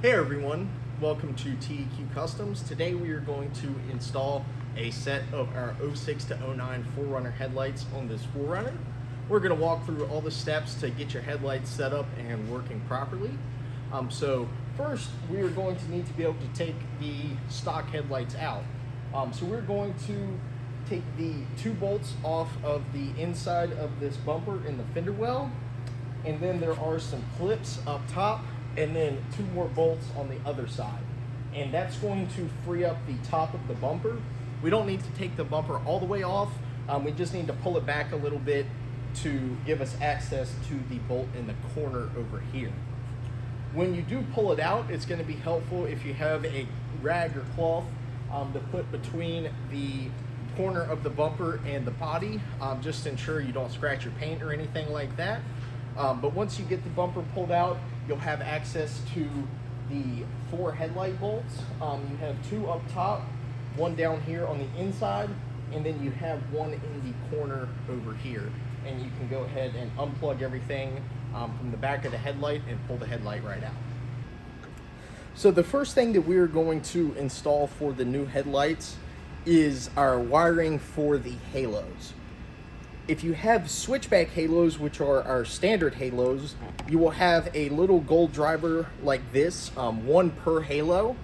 Hey everyone, welcome to TEQ Customs. Today we are going to install a set of our 06 to 09 4Runner headlights on this 4Runner. We're going to walk through all the steps to get your headlights set up and working properly. So first we are going to need to be able to take the stock headlights out. So we're going to take the two bolts off of the inside of this bumper in the fender well, and then there are some clips up top and then two more bolts on the other side, and that's going to free up the top of the bumper. We don't need to take the bumper all the way off, we just need to pull it back a little bit to give us access to the bolt in the corner over here. When you do pull it out, it's going to be helpful if you have a rag or cloth to put between the corner of the bumper and the body, just to ensure you don't scratch your paint or anything like that. But once you get the bumper pulled out, you'll have access to the four headlight bolts. You have two up top, one down here on the inside, and then you have one in the corner over here. And you can go ahead and unplug everything from the back of the headlight and pull the headlight right out. So the first thing that we're going to install for the new headlights is our wiring for the halos. If you have switchback halos, which are our standard halos, you will have a little gold driver like this, one per halo,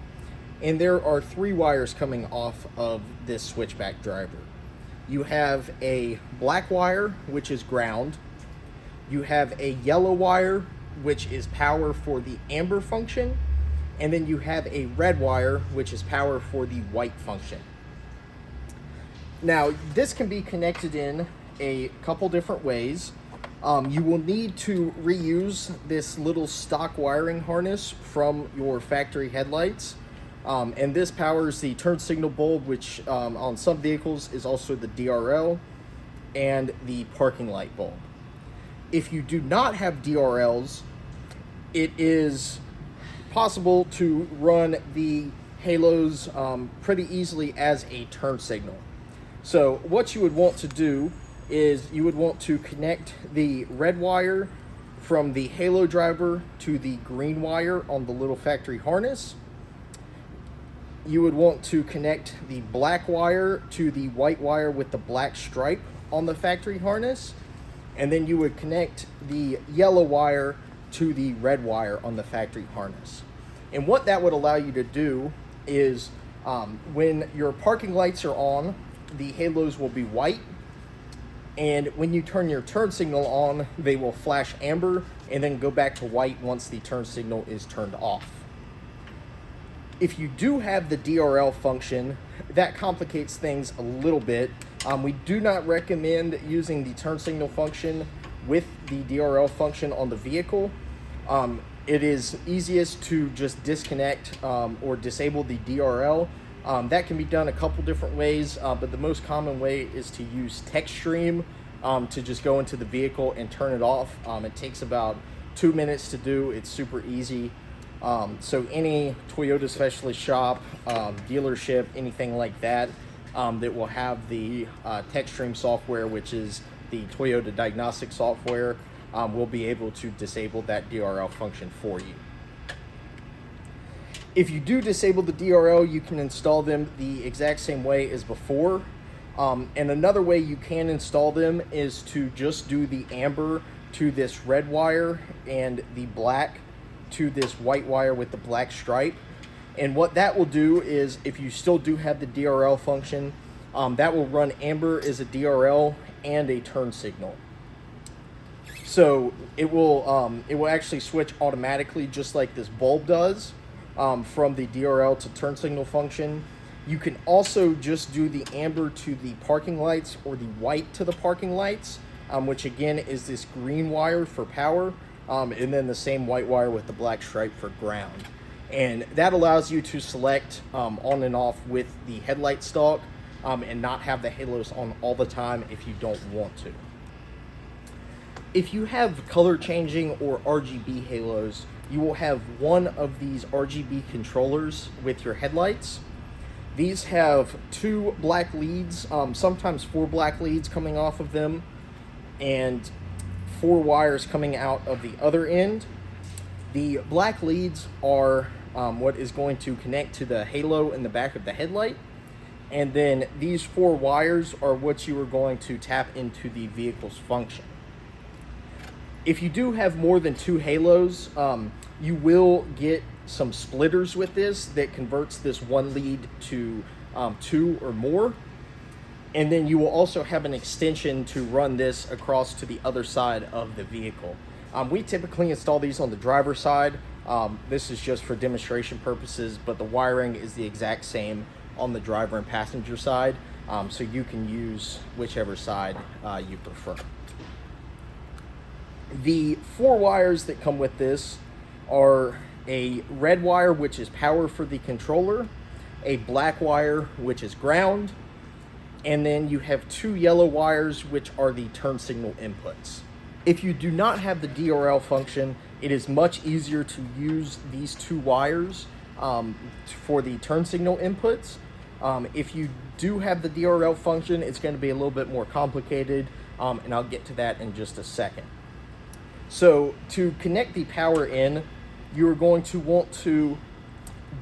and there are three wires coming off of this switchback driver. You have a black wire, which is ground. You have a yellow wire, which is power for the amber function, and then you have a red wire, which is power for the white function. Now, this can be connected in a couple different ways. You will need to reuse this little stock wiring harness from your factory headlights, and this powers the turn signal bulb, which on some vehicles is also the DRL, and the parking light bulb. If you do not have DRLs, it is possible to run the halos pretty easily as a turn signal. So what you would want to do is you would want to connect the red wire from the halo driver to the green wire on the little factory harness. You would want to connect the black wire to the white wire with the black stripe on the factory harness, and then you would connect the yellow wire to the red wire on the factory harness. And what that would allow you to do is when your parking lights are on, the halos will be white, and when you turn your turn signal on, they will flash amber and then go back to white once the turn signal is turned off. If you do have the DRL function, that complicates things a little bit. We do not recommend using the turn signal function with the DRL function on the vehicle. It is easiest to just disconnect or disable the DRL. That can be done a couple different ways, but the most common way is to use TextStream to just go into the vehicle and turn it off. It takes about 2 minutes to do. It's super easy. So any Toyota specialist shop, dealership, anything like that, that will have the TextStream software, which is the Toyota diagnostic software, will be able to disable that DRL function for you. If you do disable the DRL, you can install them the exact same way as before. And another way you can install them is to just do the amber to this red wire and the black to this white wire with the black stripe. And what that will do is, if you still do have the DRL function, that will run amber as a DRL and a turn signal. So it will actually switch automatically, just like this bulb does. From the DRL to turn signal function. You can also just do the amber to the parking lights or the white to the parking lights, which again is this green wire for power, and then the same white wire with the black stripe for ground. And that allows you to select on and off with the headlight stalk and not have the halos on all the time if you don't want to. If you have color changing or RGB halos, you will have one of these RGB controllers with your headlights. These have two black leads, sometimes four black leads coming off of them, and four wires coming out of the other end. The black leads are what is going to connect to the halo in the back of the headlight. And then these 4 wires are what you are going to tap into the vehicle's function. If you do have more than 2 halos, you will get some splitters with this that converts this one lead to 2 or more. And then you will also have an extension to run this across to the other side of the vehicle. We typically install these on the driver's side. This is just for demonstration purposes, but the wiring is the exact same on the driver and passenger side, so you can use whichever side you prefer. The 4 wires that come with this are a red wire, which is power for the controller, a black wire, which is ground, and then you have 2 yellow wires, which are the turn signal inputs. If you do not have the DRL function, it is much easier to use these 2 wires for the turn signal inputs. If you do have the DRL function, it's going to be a little bit more complicated, and I'll get to that in just a second. So to connect the power in, you're going to want to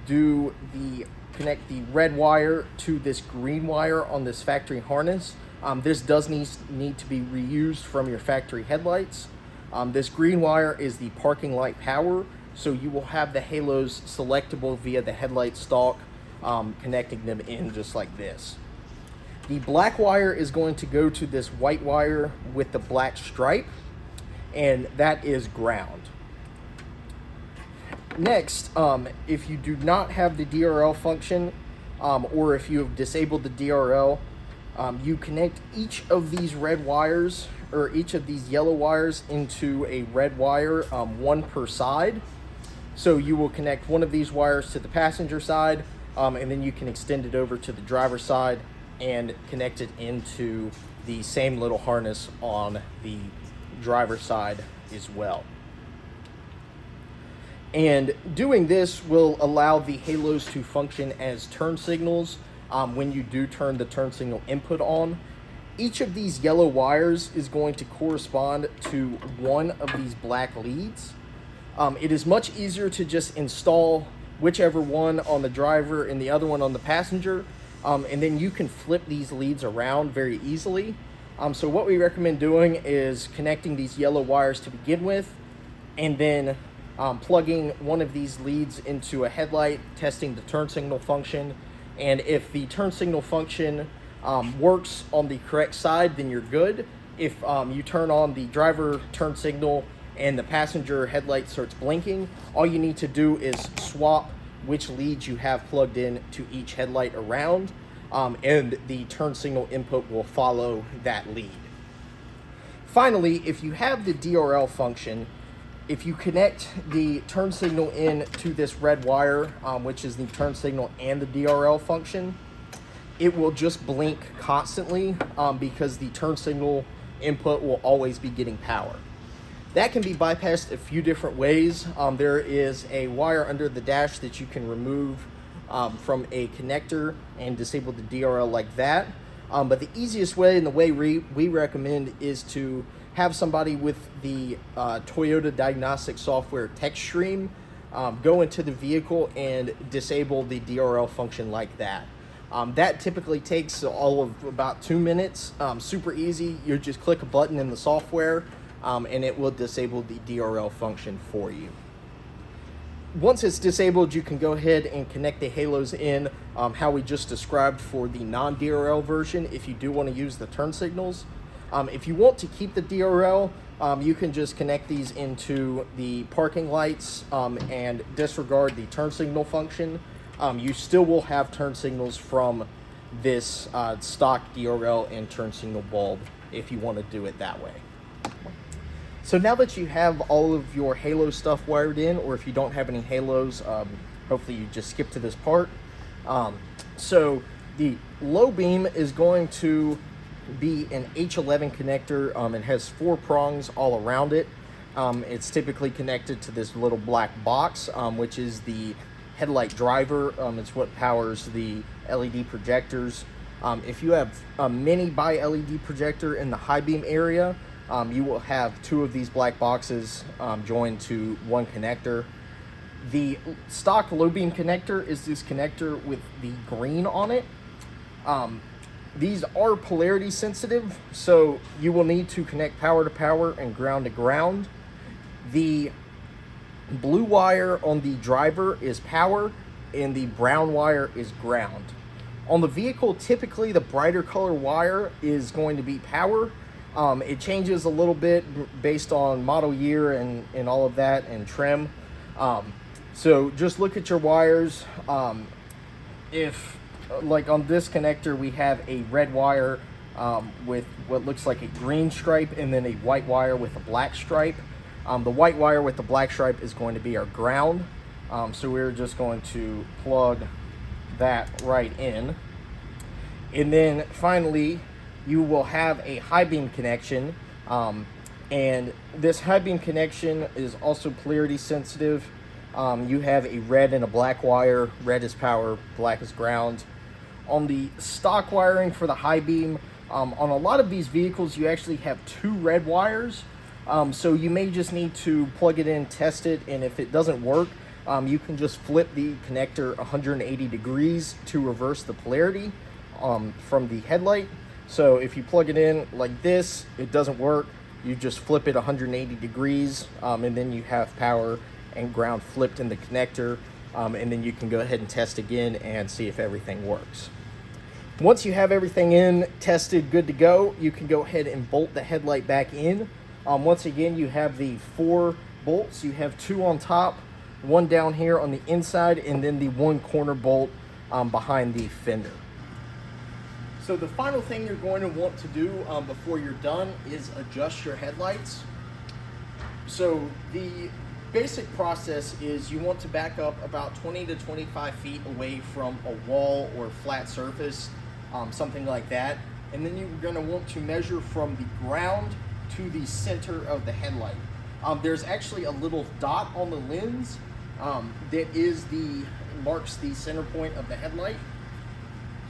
connect the red wire to this green wire on this factory harness. This does need to be reused from your factory headlights. This green wire is the parking light power, so you will have the halos selectable via the headlight stalk, connecting them in just like this. The black wire is going to go to this white wire with the black stripe, and that is ground. Next, if you do not have the DRL function, or if you have disabled the DRL, you connect each of these red wires, or each of these yellow wires, into a red wire, 1 per side. So you will connect one of these wires to the passenger side, and then you can extend it over to the driver's side and connect it into the same little harness on the driver's side as well. And doing this will allow the halos to function as turn signals when you do turn the turn signal input on. Each of these yellow wires is going to correspond to one of these black leads. It is much easier to just install whichever one on the driver and the other one on the passenger, and then you can flip these leads around very easily. So what we recommend doing is connecting these yellow wires to begin with, and then plugging one of these leads into a headlight, testing the turn signal function. And if the turn signal function works on the correct side, then you're good. If you turn on the driver turn signal and the passenger headlight starts blinking, all you need to do is swap which leads you have plugged in to each headlight around, and the turn signal input will follow that lead. Finally, if you have the DRL function, if you connect the turn signal in to this red wire, which is the turn signal and the DRL function, it will just blink constantly because the turn signal input will always be getting power. That can be bypassed a few different ways. There is a wire under the dash that you can remove from a connector and disable the DRL like that. But the easiest way, and the way we recommend, is to have somebody with the Toyota diagnostic software TechStream go into the vehicle and disable the DRL function like that. That typically takes all of about 2 minutes. Super easy. You just click a button in the software and it will disable the DRL function for you. Once it's disabled, you can go ahead and connect the halos in how we just described for the non-DRL version if you do want to use the turn signals. If you want to keep the DRL, you can just connect these into the parking lights and disregard the turn signal function. You still will have turn signals from this stock DRL and turn signal bulb if you want to do it that way. So now that you have all of your halo stuff wired in, or if you don't have any halos, hopefully you just skip to this part. So the low beam is going to be an H11 connector. It has 4 prongs all around it. It's typically connected to this little black box, which is the headlight driver. It's what powers the LED projectors. If you have a mini bi-LED projector in the high beam area, you will have 2 of these black boxes joined to one connector. The stock low beam connector is this connector with the green on it. These are polarity sensitive, so you will need to connect power to power and ground to ground. The blue wire on the driver is power, and the brown wire is ground. On the vehicle, typically the brighter color wire is going to be power. It changes a little bit based on model year and all of that, and trim. So just look at your wires. If, like on this connector, we have a red wire with what looks like a green stripe, and then a white wire with a black stripe. The white wire with the black stripe is going to be our ground. So we're just going to plug that right in. And then finally, you will have a high beam connection. And this high beam connection is also polarity sensitive. You have a red and a black wire. Red is power, black is ground. On the stock wiring for the high beam, on a lot of these vehicles, you actually have 2 red wires. So you may just need to plug it in, test it, and if it doesn't work, you can just flip the connector 180 degrees to reverse the polarity from the headlight. So if you plug it in like this, it doesn't work, you just flip it 180 degrees, and then you have power and ground flipped in the connector, and then you can go ahead and test again and see if everything works. Once you have everything in, tested, good to go, you can go ahead and bolt the headlight back in. Once again, you have the 4 bolts. You have 2 on top, 1 down here on the inside, and then the 1 corner bolt behind the fender. So the final thing you're going to want to do before you're done is adjust your headlights. So the basic process is you want to back up about 20 to 25 feet away from a wall or flat surface, something like that. And then you're going to want to measure from the ground to the center of the headlight. There's actually a little dot on the lens that marks the center point of the headlight.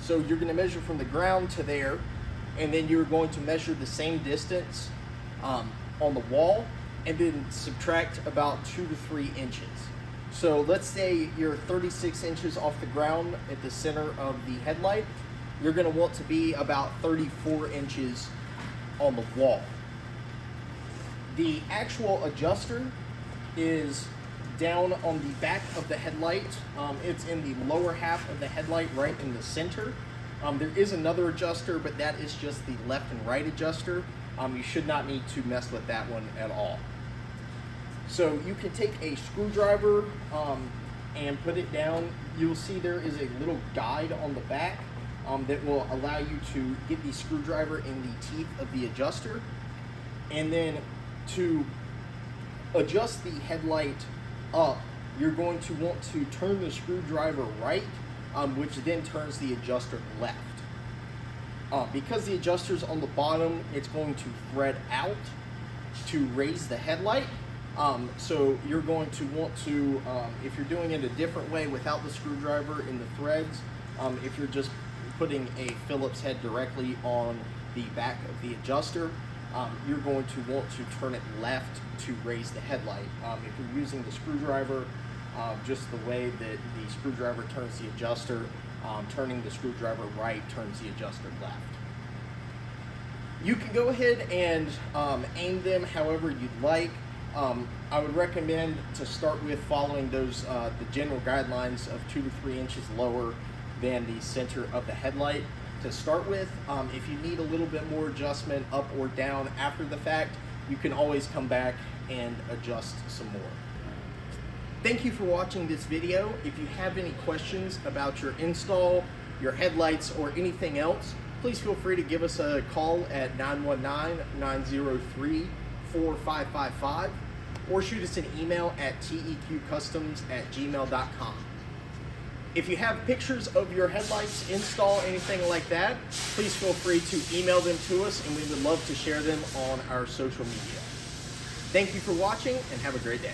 So you're going to measure from the ground to there, and then you're going to measure the same distance on the wall, and then subtract about 2 to 3 inches. So let's say you're 36 inches off the ground at the center of the headlight. You're going to want to be about 34 inches on the wall. The actual adjuster is down on the back of the headlight. It's in the lower half of the headlight, right in the center. There is another adjuster, but that is just the left and right adjuster. You should not need to mess with that one at all. So you can take a screwdriver and put it down. You'll see there is a little guide on the back that will allow you to get the screwdriver in the teeth of the adjuster. And then to adjust the headlight up, you're going to want to turn the screwdriver right, which then turns the adjuster left. Because the adjuster's on the bottom, it's going to thread out to raise the headlight. So you're going to want to, if you're doing it a different way without the screwdriver in the threads, if you're just putting a Phillips head directly on the back of the adjuster, you're going to want to turn it left to raise the headlight. If you're using the screwdriver, just the way that the screwdriver turns the adjuster, turning the screwdriver right turns the adjuster left. You can go ahead and aim them however you'd like. I would recommend to start with following those the general guidelines of 2 to 3 inches lower than the center of the headlight to start with. If you need a little bit more adjustment up or down after the fact, you can always come back and adjust some more. Thank you for watching this video. If you have any questions about your install, your headlights, or anything else, please feel free to give us a call at 919-903-4555 or shoot us an email at teqcustoms@gmail.com. If you have pictures of your headlights, install, anything like that, please feel free to email them to us, and we would love to share them on our social media. Thank you for watching, and have a great day.